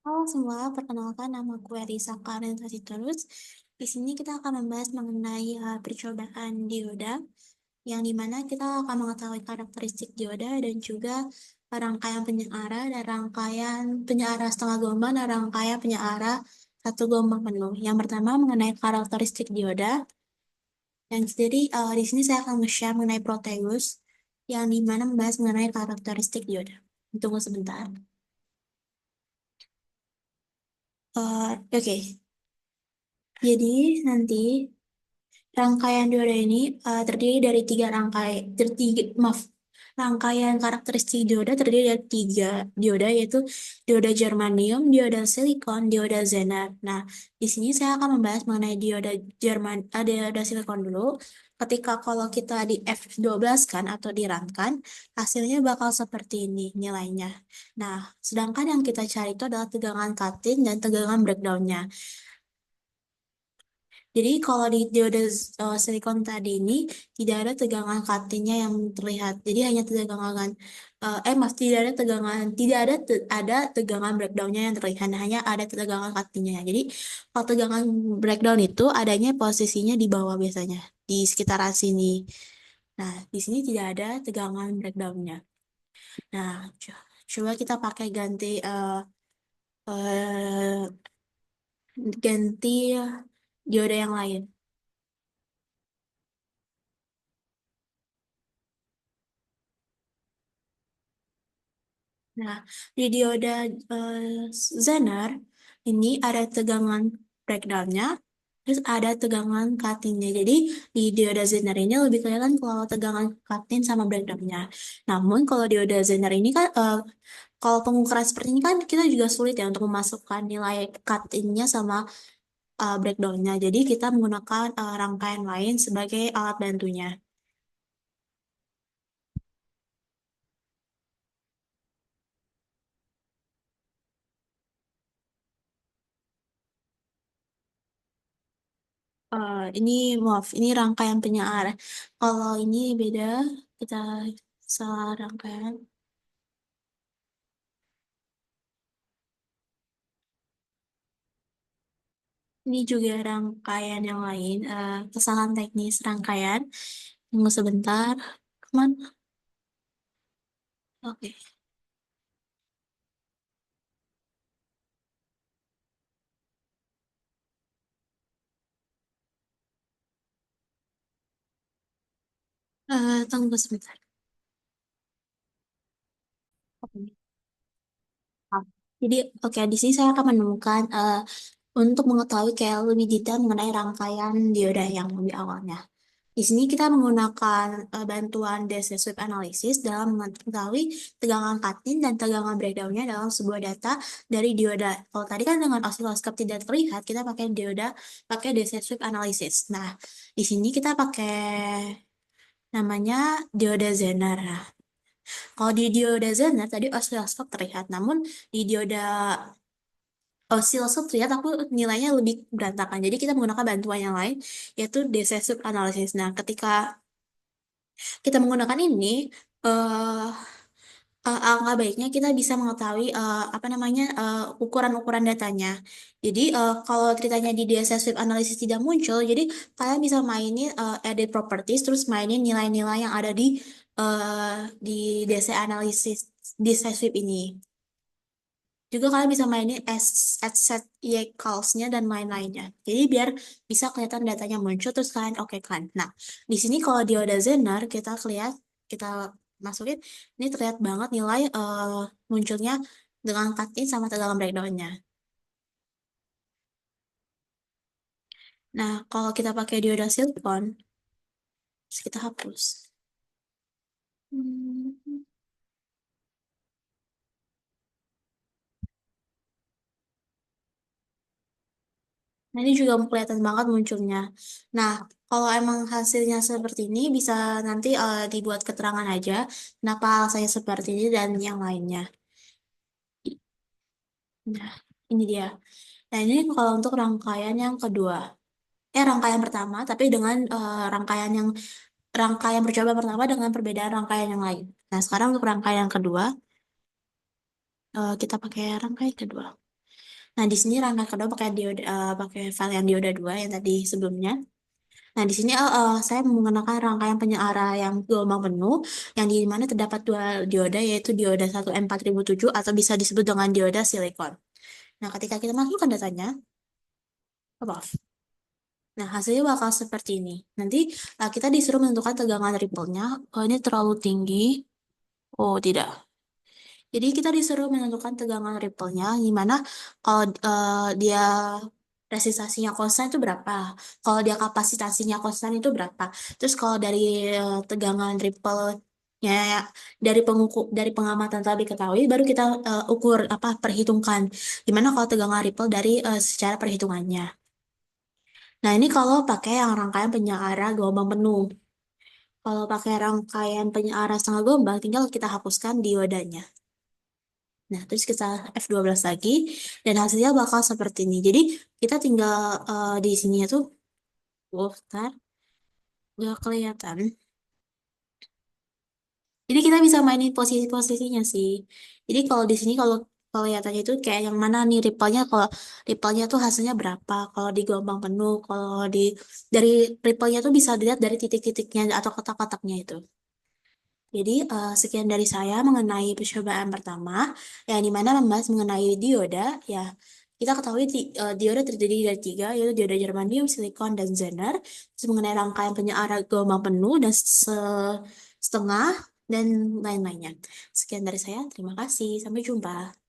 Halo semua, perkenalkan nama gue Risa Karen Terus. Di sini kita akan membahas mengenai percobaan dioda, yang dimana kita akan mengetahui karakteristik dioda dan juga rangkaian penyeara dan rangkaian penyeara setengah gelombang dan rangkaian penyeara satu gelombang penuh. Yang pertama mengenai karakteristik dioda, dan jadi di sini saya akan share mengenai Proteus, yang dimana membahas mengenai karakteristik dioda. Tunggu sebentar. Oke, jadi nanti rangkaian dioda ini terdiri dari tiga rangkaian karakteristik dioda terdiri dari tiga dioda, yaitu dioda germanium, dioda silikon, dioda zener. Nah, di sini saya akan membahas mengenai dioda silikon dulu. Ketika kalau kita di F12 kan atau di run kan, hasilnya bakal seperti ini nilainya. Nah, sedangkan yang kita cari itu adalah tegangan cutting dan tegangan breakdownnya. Jadi kalau di dioda silikon tadi ini tidak ada tegangan cutting-nya yang terlihat. Jadi hanya tegangan maaf, tidak ada tegangan breakdown-nya yang terlihat, hanya ada tegangan cutting-nya. Jadi kalau tegangan breakdown itu adanya posisinya di bawah biasanya, di sekitaran sini. Nah, di sini tidak ada tegangan breakdown-nya. Nah, coba kita pakai eh, ganti dioda yang lain. Nah, di dioda eh, Zener ini ada tegangan breakdownnya, terus ada tegangan cuttingnya. Jadi di dioda Zener ini lebih kelihatan kalau tegangan cutting sama breakdownnya. Namun kalau dioda Zener ini kan, kalau pengukuran seperti ini kan kita juga sulit ya untuk memasukkan nilai cuttingnya sama breakdownnya. Jadi kita menggunakan rangkaian lain sebagai alat bantunya. Ini maaf, ini rangkaian penyiar. Kalau ini beda, kita salah rangkaian. Ini juga rangkaian yang lain, kesalahan teknis rangkaian. Tunggu sebentar, kemana? Oke. Tunggu sebentar. Oke. Maaf. Jadi, oke, di sini saya akan menemukan untuk mengetahui kayak lebih detail mengenai rangkaian dioda yang lebih awalnya. Di sini kita menggunakan bantuan DC sweep analysis dalam mengetahui tegangan cutting dan tegangan breakdownnya dalam sebuah data dari dioda. Kalau tadi kan dengan osiloskop tidak terlihat, kita pakai DC sweep analysis. Nah, di sini kita pakai namanya dioda Zener. Nah, kalau di dioda Zener tadi osiloskop terlihat, namun di dioda osiloskop terlihat aku nilainya lebih berantakan. Jadi kita menggunakan bantuan yang lain, yaitu DC sweep analysis. Nah, ketika kita menggunakan ini, eh angka baiknya kita bisa mengetahui apa namanya ukuran-ukuran datanya. Jadi kalau ceritanya di DSS Sweep Analysis tidak muncul, jadi kalian bisa mainin edit properties, terus mainin nilai-nilai yang ada di DC Analysis DSS Sweep ini. Juga kalian bisa mainin as set calls-nya dan lain-lainnya. Jadi biar bisa kelihatan datanya muncul terus kalian oke kan. Nah, di sini kalau dioda Zener kita masukin ini terlihat banget nilai munculnya dengan cutting sama tegangan breakdown-nya. Nah, kalau kita pakai dioda silikon, terus kita hapus. Hmm. Nah, ini juga kelihatan banget munculnya. Nah, kalau emang hasilnya seperti ini, bisa nanti dibuat keterangan aja kenapa saya seperti ini dan yang lainnya. Nah, ini dia. Nah, ini kalau untuk rangkaian yang kedua. Rangkaian pertama, tapi dengan rangkaian percobaan pertama dengan perbedaan rangkaian yang lain. Nah, sekarang untuk rangkaian yang kedua, kita pakai rangkaian kedua. Nah, di sini rangkaian kedua pakai dioda, pakai varian dioda 2 yang tadi sebelumnya. Nah, di sini saya menggunakan rangkaian penyeara yang gelombang penuh, yang di mana terdapat dua dioda, yaitu dioda 1M4007 atau bisa disebut dengan dioda silikon. Nah, ketika kita masukkan datanya, maaf. Nah, hasilnya bakal seperti ini. Nanti kita disuruh menentukan tegangan ripple-nya. Oh, ini terlalu tinggi. Oh, tidak. Jadi kita disuruh menentukan tegangan ripple-nya, gimana kalau dia resistasinya konstan itu berapa, kalau dia kapasitasinya konstan itu berapa. Terus kalau dari tegangan ripple-nya dari dari pengamatan tadi ketahui, baru kita ukur apa perhitungkan gimana kalau tegangan ripple dari secara perhitungannya. Nah ini kalau pakai yang rangkaian penyeara gelombang penuh. Kalau pakai rangkaian penyeara setengah gelombang, tinggal kita hapuskan diodanya. Nah, terus kita F12 lagi, dan hasilnya bakal seperti ini. Jadi, kita tinggal di sini tuh, bentar, nggak kelihatan. Jadi, kita bisa mainin posisi-posisinya sih. Jadi, kalau di sini, kalau kelihatannya itu kayak yang mana nih ripple-nya, kalau ripple-nya tuh hasilnya berapa, kalau di gelombang penuh, kalau dari ripple-nya tuh bisa dilihat dari titik-titiknya atau kotak-kotaknya itu. Jadi, sekian dari saya mengenai percobaan pertama, yang dimana membahas mengenai dioda. Ya, kita ketahui dioda terdiri dari tiga, yaitu dioda germanium, silikon, dan zener. Terus mengenai rangkaian penyeara gelombang penuh dan setengah, dan lain-lainnya. Sekian dari saya, terima kasih. Sampai jumpa.